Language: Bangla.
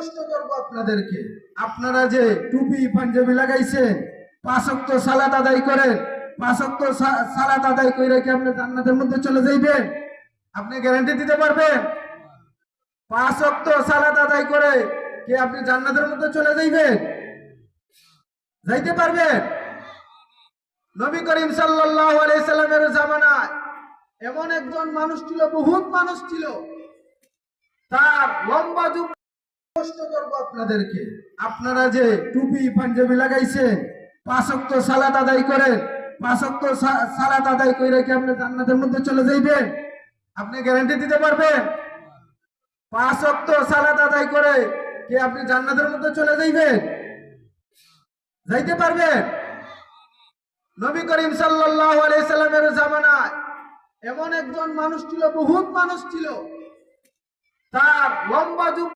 প্রশ্ন করবো আপনাদেরকে, আপনারা যে টুপি পাঞ্জাবি লাগাইছেন, 5 ওয়াক্ত সালাত আদায় করেন, 5 ওয়াক্ত সালাত আদায় করে কি আপনি জান্নাতের মধ্যে চলে যাইবেন? আপনি গ্যারান্টি দিতে পারবেন? 5 ওয়াক্ত সালাত আদায় করে কি আপনি জান্নাতের মধ্যে চলে যাইবেন? যাইতে পারবেন? নবী করিম সাল্লাল্লাহু আলাইহি সাল্লামের জামানায় এমন একজন মানুষ ছিল, বহুত মানুষ ছিল, তার লম্বা যুগ। প্রশ্ন করবো আপনাদেরকে, আপনারা যে টুপি পাঞ্জাবি লাগাইছেন, 5 ওয়াক্ত সালাত আদায় করেন, 5 ওয়াক্ত সালাত আদায় করে কি আপনি জান্নাতের মধ্যে চলে যাইবেন? আপনি গ্যারান্টি দিতে পারবেন? 5 ওয়াক্ত সালাত আদায় করে কি আপনি জান্নাতের মধ্যে চলে যাইবেন? যাইতে পারবেন? নবী করিম সাল্লাল্লাহু আলাইহি সাল্লামের জামানায় এমন একজন মানুষ ছিল, বহুত মানুষ ছিল, তার লম্বা যুগ